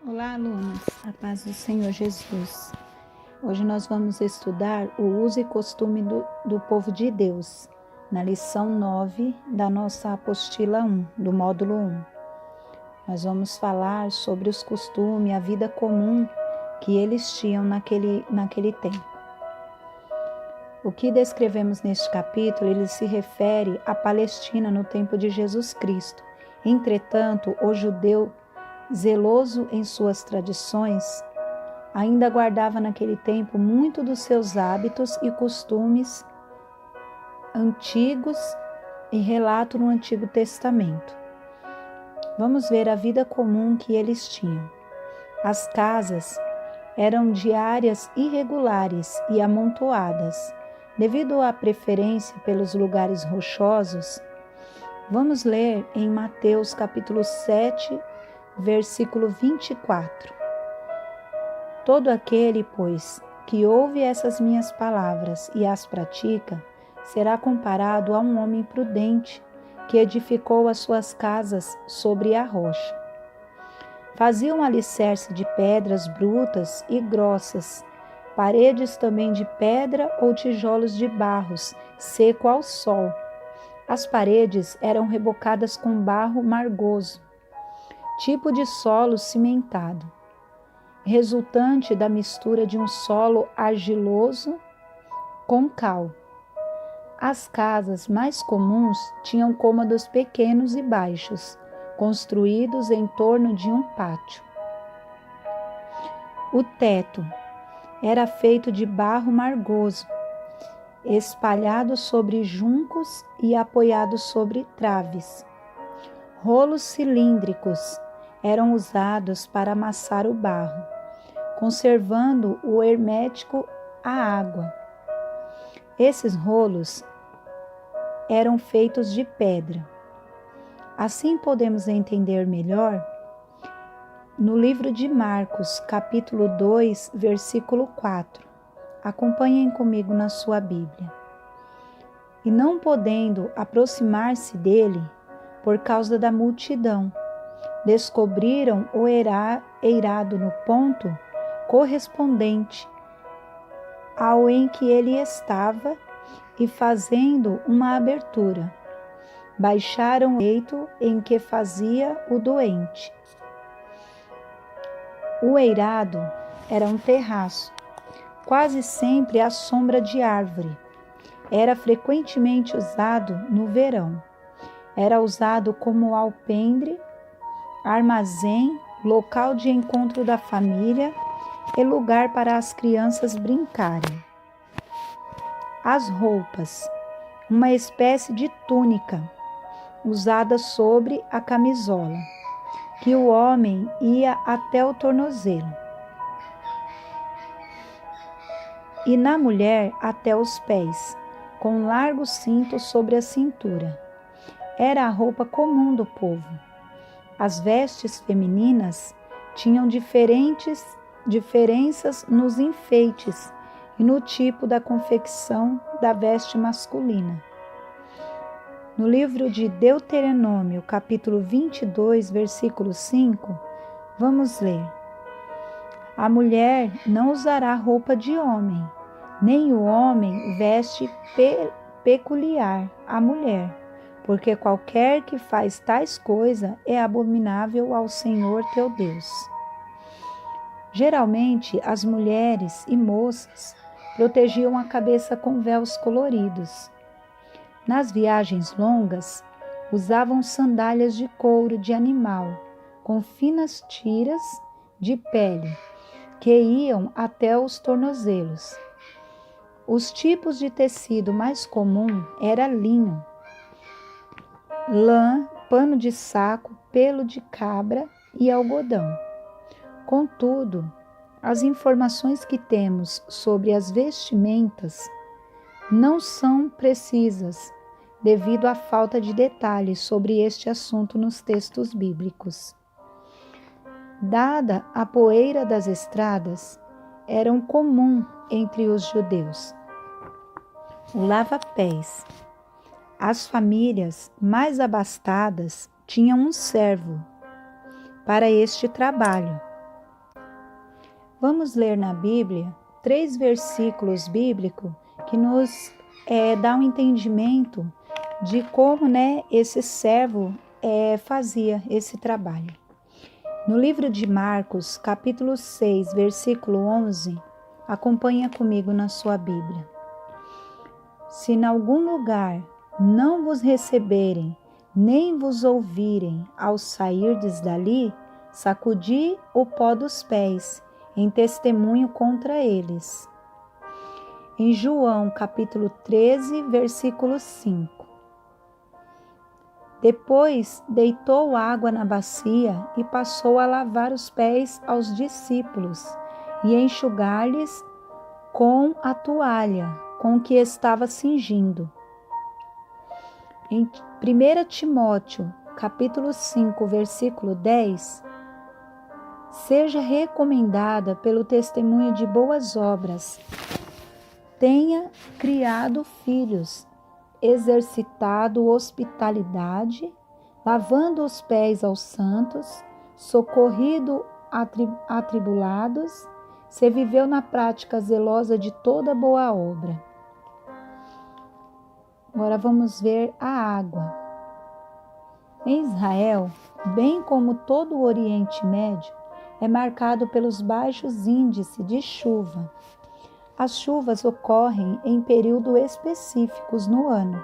Olá, alunos, a paz do Senhor Jesus. Hoje nós vamos estudar o uso e costume do povo de Deus, na lição 9 da nossa apostila 1, do módulo 1. Nós vamos falar sobre os costumes, a vida comum que eles tinham naquele tempo. O que descrevemos neste capítulo, ele se refere à Palestina no tempo de Jesus Cristo. Entretanto, o judeu, zeloso em suas tradições, ainda guardava naquele tempo muito dos seus hábitos e costumes antigos e relato no Antigo Testamento. Vamos ver a vida comum que eles tinham. As casas eram de áreas irregulares e amontoadas. Devido à preferência pelos lugares rochosos, vamos ler em Mateus capítulo 7, versículo 24. Todo aquele, pois, que ouve essas minhas palavras e as pratica, será comparado a um homem prudente que edificou as suas casas sobre a rocha. Fazia um alicerce de pedras brutas e grossas, paredes também de pedra ou tijolos de barros, seco ao sol. As paredes eram rebocadas com barro margoso, tipo de solo cimentado, resultante da mistura de um solo argiloso com cal. As casas mais comuns tinham cômodos pequenos e baixos, construídos em torno de um pátio. O teto era feito de barro margoso, espalhado sobre juncos e apoiado sobre traves. Rolos cilíndricos eram usados para amassar o barro, conservando-o hermético à água. Esses rolos eram feitos de pedra. Assim podemos entender melhor no livro de Marcos, capítulo 2, versículo 4. Acompanhem comigo na sua Bíblia. E não podendo aproximar-se dele, por causa da multidão, descobriram o eirado no ponto correspondente ao em que ele estava e, fazendo uma abertura, baixaram o leito em que fazia o doente. O eirado era um terraço, quase sempre à sombra de árvore. Era frequentemente usado no verão. Era usado como alpendre, armazém, local de encontro da família e lugar para as crianças brincarem. As roupas, uma espécie de túnica, usada sobre a camisola, que o homem ia até o tornozelo, e na mulher até os pés, com largo cinto sobre a cintura. Era a roupa comum do povo. As vestes femininas tinham diferenças nos enfeites e no tipo da confecção da veste masculina. No livro de Deuteronômio, capítulo 22, versículo 5, vamos ler: A mulher não usará roupa de homem, nem o homem veste peculiar à mulher, porque qualquer que faz tais coisas é abominável ao Senhor teu Deus. Geralmente, as mulheres e moças protegiam a cabeça com véus coloridos. Nas viagens longas, usavam sandálias de couro de animal, com finas tiras de pele, que iam até os tornozelos. Os tipos de tecido mais comum era linho, lã, pano de saco, pelo de cabra e algodão. Contudo, as informações que temos sobre as vestimentas não são precisas, devido à falta de detalhes sobre este assunto nos textos bíblicos. Dada a poeira das estradas, era comum entre os judeus o lava-pés. As famílias mais abastadas tinham um servo para este trabalho, Vamos ler na Bíblia 3 versículos bíblicos que nos dá um entendimento de como, esse servo fazia esse trabalho. No livro de Marcos, capítulo 6, versículo 11, acompanha comigo na sua Bíblia. Se em algum lugar não vos receberem, nem vos ouvirem ao sairdes dali, sacudi o pó dos pés, em testemunho contra eles. Em João, capítulo 13, versículo 5. Depois deitou água na bacia e passou a lavar os pés aos discípulos e enxugar-lhes com a toalha com que estava cingindo. Em 1 Timóteo, capítulo 5, versículo 10, seja recomendada pelo testemunho de boas obras, tenha criado filhos, exercitado hospitalidade, lavando os pés aos santos, socorrido atribulados, se viveu na prática zelosa de toda boa obra. Agora vamos ver a água. Em Israel, bem como todo o Oriente Médio, é marcado pelos baixos índices de chuva. As chuvas ocorrem em períodos específicos no ano.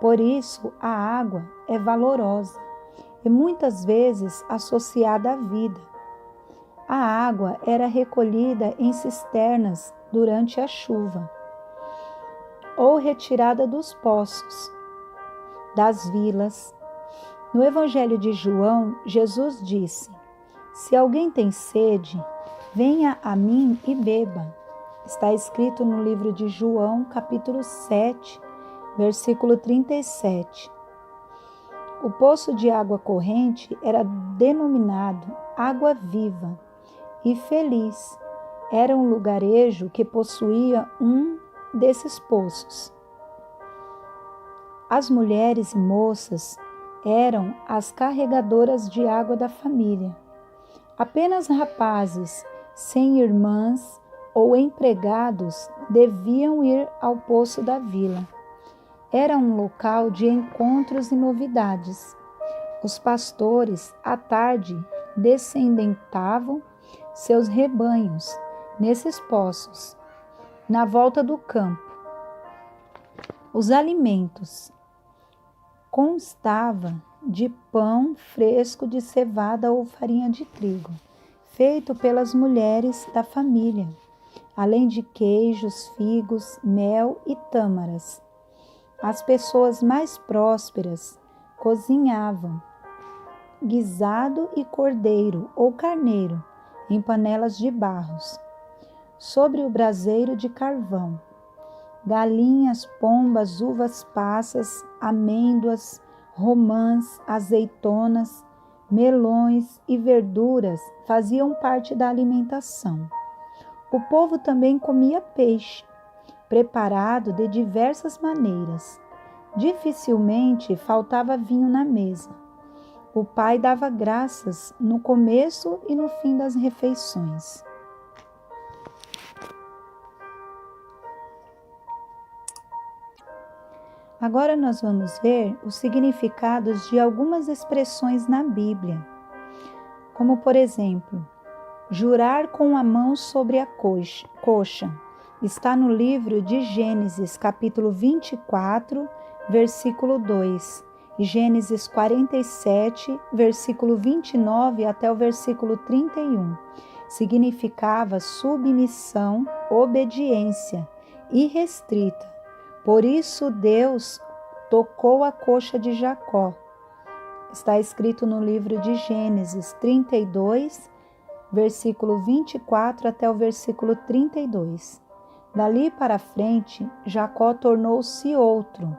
Por isso, a água é valorosa e muitas vezes associada à vida. A água era recolhida em cisternas durante a chuva ou retirada dos poços, das vilas. No Evangelho de João, Jesus disse: se alguém tem sede, venha a mim e beba. Está escrito no livro de João, capítulo 7, versículo 37. O poço de água corrente era denominado Água Viva e Feliz. Era um lugarejo que possuía um desses poços. As mulheres e moças eram as carregadoras de água da família. Apenas rapazes, sem irmãs ou empregados deviam ir ao poço da vila. Era um local de encontros e novidades. Os pastores, à tarde, descendentavam seus rebanhos nesses poços, na volta do campo. Os alimentos constavam de pão fresco de cevada ou farinha de trigo, feito pelas mulheres da família, além de queijos, figos, mel e tâmaras. As pessoas mais prósperas cozinhavam guisado e cordeiro ou carneiro em panelas de barros, sobre o braseiro de carvão. Galinhas, pombas, uvas passas, amêndoas, romãs, azeitonas, melões e verduras faziam parte da alimentação. O povo também comia peixe, preparado de diversas maneiras. Dificilmente faltava vinho na mesa. O pai dava graças no começo e no fim das refeições. Agora nós vamos ver os significados de algumas expressões na Bíblia, como por exemplo, jurar com a mão sobre a coxa. Está no livro de Gênesis, capítulo 24, versículo 2, e Gênesis 47, versículo 29 até o versículo 31. Significava submissão, obediência irrestrita. Por isso Deus tocou a coxa de Jacó. Está escrito no livro de Gênesis 32, versículo 24 até o versículo 32. Dali para frente, Jacó tornou-se outro.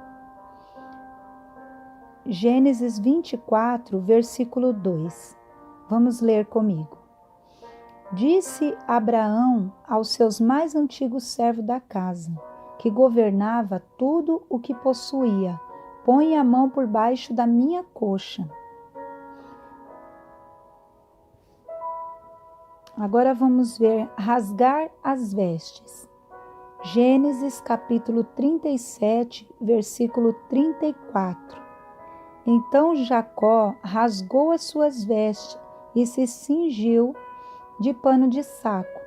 Gênesis 24, versículo 2. Vamos ler comigo. Disse Abraão aos seus mais antigos servos da casa, que governava tudo o que possuía: põe a mão por baixo da minha coxa. Agora vamos ver rasgar as vestes. Gênesis capítulo 37, versículo 34. Então Jacó rasgou as suas vestes e se cingiu de pano de saco,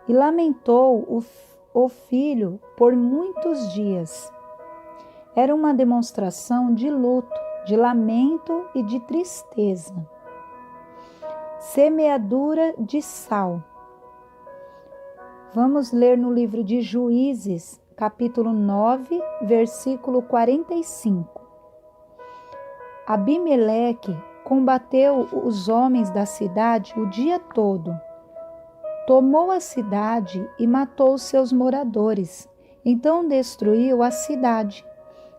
e lamentou o filho por muitos dias. Era uma demonstração de luto, de lamento e de tristeza. Semeadura de sal. Vamos ler no livro de Juízes, capítulo 9, versículo 45. Abimeleque combateu os homens da cidade o dia todo. Tomou a cidade e matou seus moradores. Então destruiu a cidade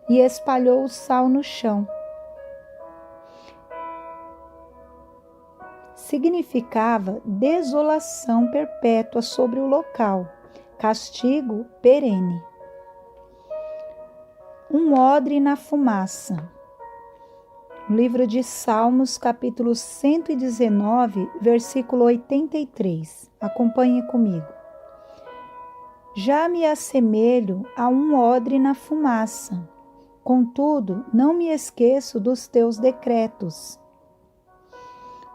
e espalhou o sal no chão. Significava desolação perpétua sobre o local, castigo perene. Um odre na fumaça. Livro de Salmos, capítulo 119, versículo 83. Acompanhe comigo. Já me assemelho a um odre na fumaça, contudo, não me esqueço dos teus decretos.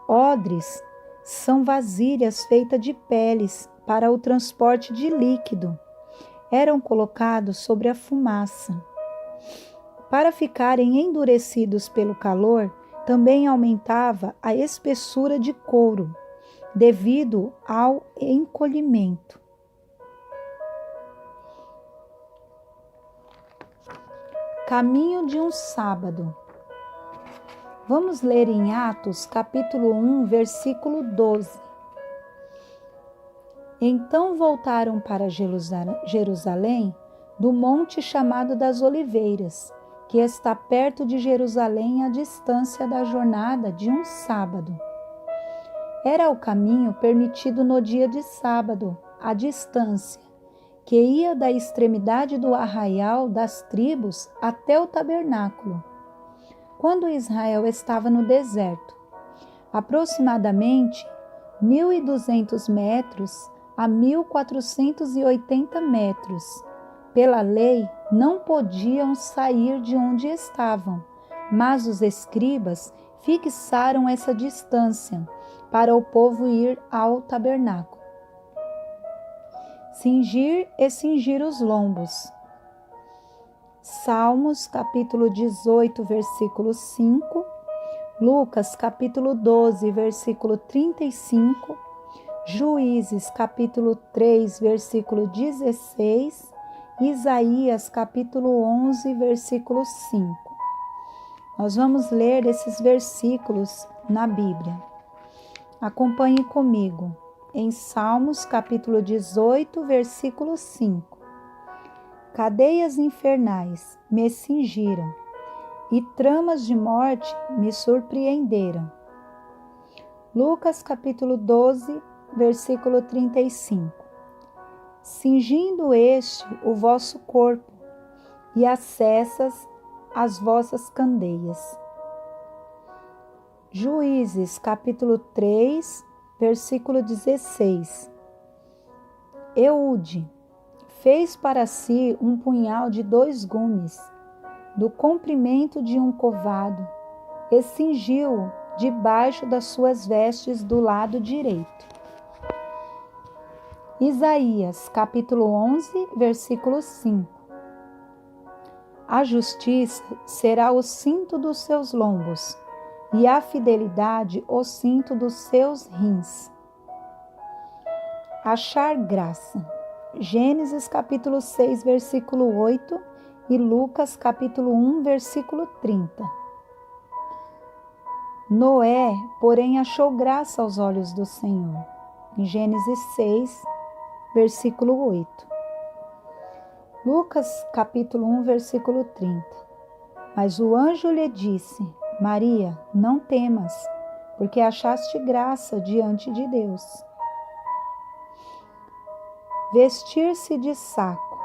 Odres são vasilhas feitas de peles para o transporte de líquido. Eram colocados sobre a fumaça. Para ficarem endurecidos pelo calor, também aumentava a espessura de couro, devido ao encolhimento. Caminho de um sábado. Vamos ler em Atos, capítulo 1, versículo 12. Então voltaram para Jerusalém, do monte chamado das Oliveiras, que está perto de Jerusalém, à distância da jornada de um sábado. Era o caminho permitido no dia de sábado, à distância, que ia da extremidade do arraial das tribos até o tabernáculo, quando Israel estava no deserto, aproximadamente 1.200 metros a 1.480 metros. Pela lei, não podiam sair de onde estavam, mas os escribas fixaram essa distância para o povo ir ao tabernáculo. Cingir e cingir os lombos. Salmos, capítulo 18, versículo 5, Lucas, capítulo 12, versículo 35, Juízes, capítulo 3, versículo 16, Isaías, capítulo 11, versículo 5. Nós vamos ler esses versículos na Bíblia. Acompanhe comigo em Salmos, capítulo 18, versículo 5. Cadeias infernais me cingiram e tramas de morte me surpreenderam. Lucas, capítulo 12, versículo 35. Cingindo este o vosso corpo e acessas as vossas candeias. Juízes, capítulo 3, versículo 16. Eude fez para si um punhal de 2 gumes, do comprimento de um covado, e cingiu-o debaixo das suas vestes do lado direito. Isaías, capítulo 11, versículo 5. A justiça será o cinto dos seus lombos, e a fidelidade o cinto dos seus rins. Achar graça. Gênesis, capítulo 6, versículo 8 e Lucas, capítulo 1, versículo 30. Noé, porém, achou graça aos olhos do Senhor. Em Gênesis 6, versículo 8. Lucas, capítulo 1, versículo 30. Mas o anjo lhe disse: Maria, não temas, porque achaste graça diante de Deus. Vestir-se de saco.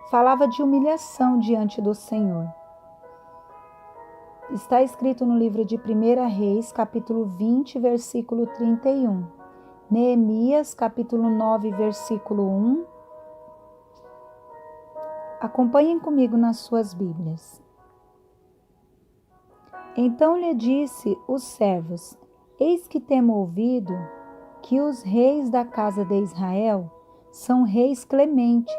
Falava de humilhação diante do Senhor. Está escrito no livro de 1 Reis, capítulo 20, versículo 31. Neemias, capítulo 9, versículo 1. Acompanhem comigo nas suas Bíblias. Então lhe disse os servos: Eis que temos ouvido que os reis da casa de Israel são reis clementes.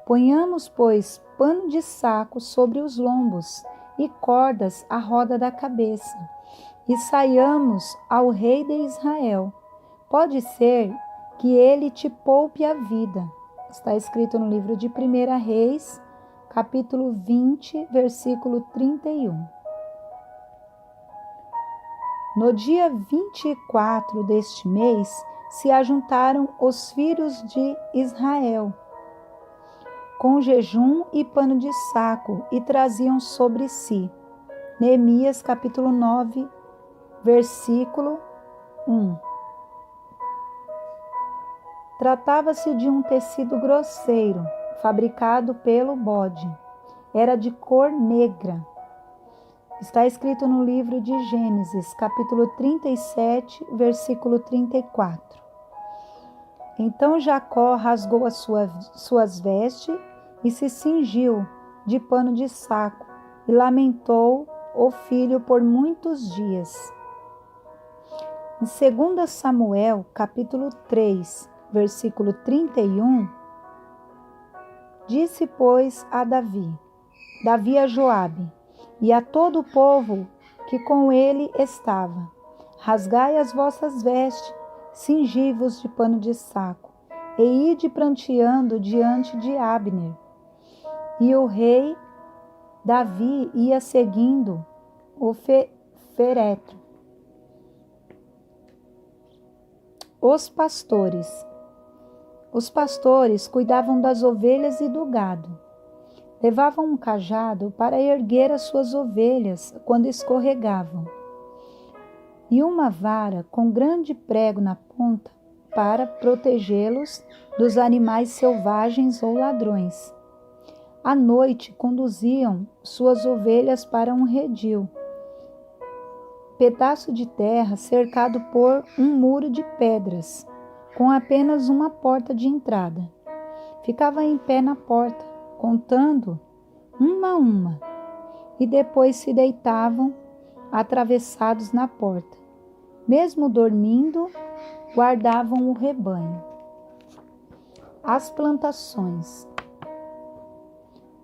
Ponhamos, pois, pano de saco sobre os lombos e cordas à roda da cabeça, e saiamos ao rei de Israel. Pode ser que ele te poupe a vida. Está escrito no livro de 1 Reis, capítulo 20, versículo 31. No dia 24 deste mês, se ajuntaram os filhos de Israel, com jejum e pano de saco, e traziam sobre si. Neemias, capítulo 9, versículo 1. Tratava-se de um tecido grosseiro, fabricado pelo bode. Era de cor negra. Está escrito no livro de Gênesis, capítulo 37, versículo 34. Então Jacó rasgou as suas vestes e se cingiu de pano de saco e lamentou o filho por muitos dias. Em 2 Samuel, capítulo 3, versículo 31, disse, pois, a Davi a Joabe e a todo o povo que com ele estava: rasgai as vossas vestes, cingi-vos de pano de saco, e ide pranteando diante de Abner. E o rei Davi ia seguindo o féretro. Os pastores cuidavam das ovelhas e do gado. Levavam um cajado para erguer as suas ovelhas quando escorregavam, e uma vara com grande prego na ponta para protegê-los dos animais selvagens ou ladrões. À noite conduziam suas ovelhas para um redil, pedaço de terra cercado por um muro de pedras, com apenas uma porta de entrada. Ficava em pé na porta, contando uma a uma, e depois se deitavam atravessados na porta. Mesmo dormindo, guardavam o rebanho. As plantações.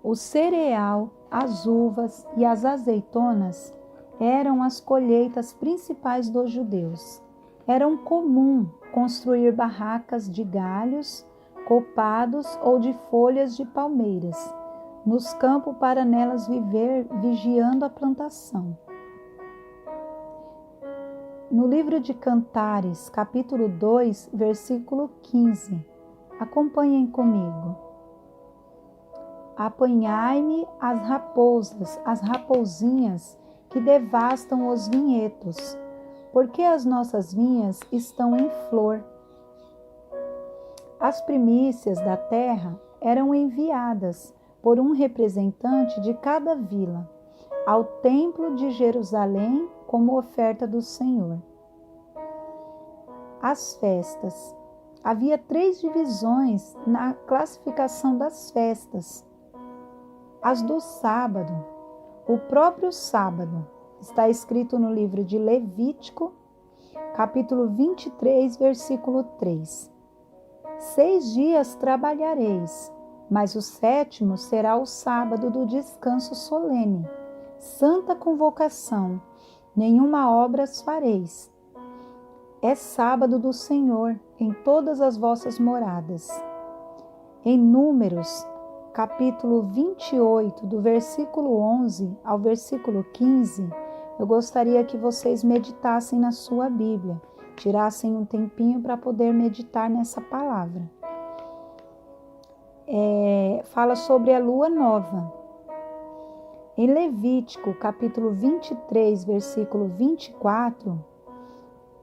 O cereal, as uvas e as azeitonas eram as colheitas principais dos judeus. Era comum construir barracas de galhos copados ou de folhas de palmeiras nos campos para nelas viver vigiando a plantação. No livro de Cantares, capítulo 2, versículo 15, acompanhem comigo. Apanhai-me as raposas, as raposinhas que devastam os vinhedos, porque as nossas vinhas estão em flor. As primícias da terra eram enviadas por um representante de cada vila ao templo de Jerusalém como oferta do Senhor. As festas. Havia 3 divisões na classificação das festas. As do sábado. O próprio sábado está escrito no livro de Levítico, capítulo 23, versículo 3. 6 dias trabalhareis, mas o 7º será o sábado do descanso solene, santa convocação, nenhuma obra fareis. É sábado do Senhor em todas as vossas moradas. Em Números, capítulo 28, do versículo 11 ao versículo 15, eu gostaria que vocês meditassem na sua Bíblia, tirassem um tempinho para poder meditar nessa palavra. Fala sobre a lua nova. Em Levítico, capítulo 23, versículo 24,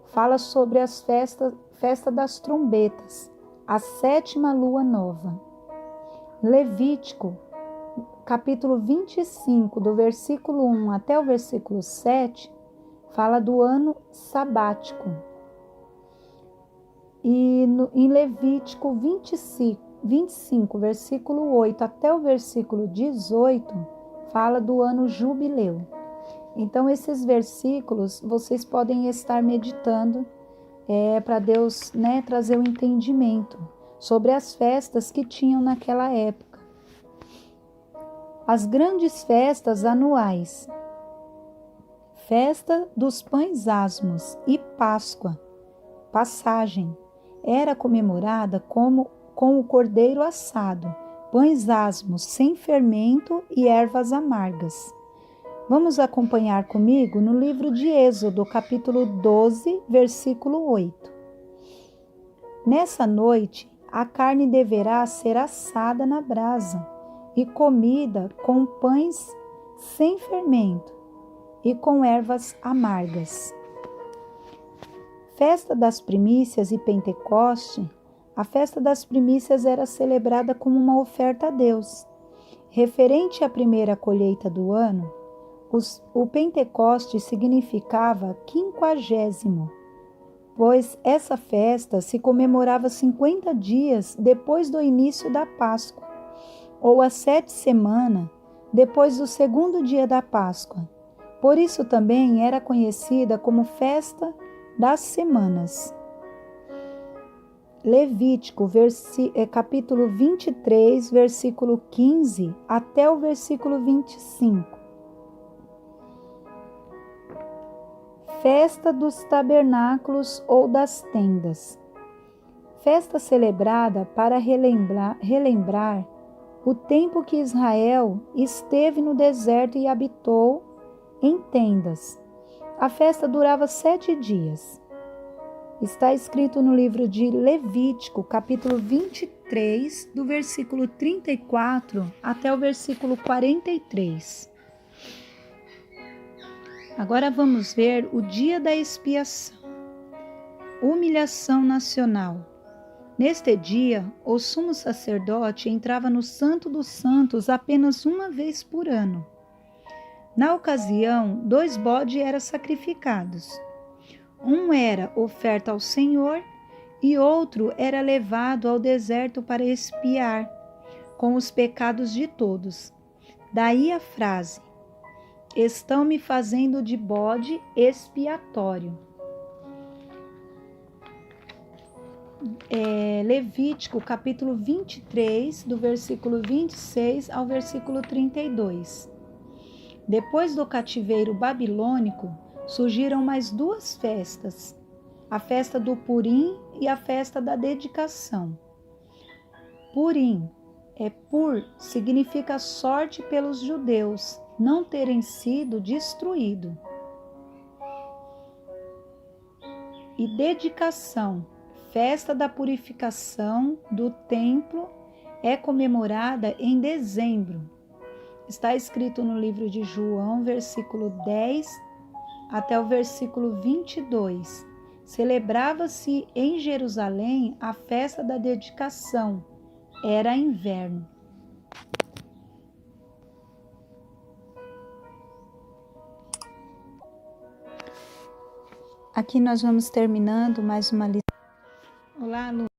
fala sobre as festa das trombetas, a 7ª lua nova. Levítico, capítulo 25, do versículo 1 até o versículo 7, fala do ano sabático. E em Levítico 25, versículo 8 até o versículo 18, fala do ano jubileu. Então, esses versículos vocês podem estar meditando para Deus, trazer o entendimento sobre as festas que tinham naquela época. As grandes festas anuais, festa dos pães asmos e Páscoa, passagem, era comemorada com o cordeiro assado, pães asmos sem fermento e ervas amargas. Vamos acompanhar comigo no livro de Êxodo, capítulo 12, versículo 8. Nessa noite, a carne deverá ser assada na brasa e comida com pães sem fermento e com ervas amargas. Festa das primícias e Pentecoste, a festa das primícias era celebrada como uma oferta a Deus. Referente à primeira colheita do ano, o Pentecoste significava 50º, pois essa festa se comemorava 50 dias depois do início da Páscoa, ou a 7 semanas depois do segundo dia da Páscoa. Por isso também era conhecida como Festa das Semanas. Levítico, capítulo 23, versículo 15 até o versículo 25. Festa dos Tabernáculos ou das Tendas. Festa celebrada para relembrar o tempo que Israel esteve no deserto e habitou em tendas. A festa durava 7 dias. Está escrito no livro de Levítico, capítulo 23, do versículo 34 até o versículo 43. Agora vamos ver o dia da expiação. Humilhação nacional. Neste dia, o sumo sacerdote entrava no Santo dos Santos apenas uma vez por ano. Na ocasião, 2 bodes eram sacrificados. Um era oferta ao Senhor e outro era levado ao deserto para expiar com os pecados de todos. Daí a frase: estão me fazendo de bode expiatório. Levítico, capítulo 23, do versículo 26 ao versículo 32. Depois do cativeiro babilônico, surgiram mais 2 festas, a festa do Purim e a festa da dedicação. Purim, pur, significa sorte pelos judeus não terem sido destruídos. E dedicação, festa da purificação do templo, é comemorada em dezembro. Está escrito no livro de João, versículo 10 até o versículo 22. Celebrava-se em Jerusalém a festa da dedicação. Era inverno. Aqui nós vamos terminando mais uma lição. Olá, alunos.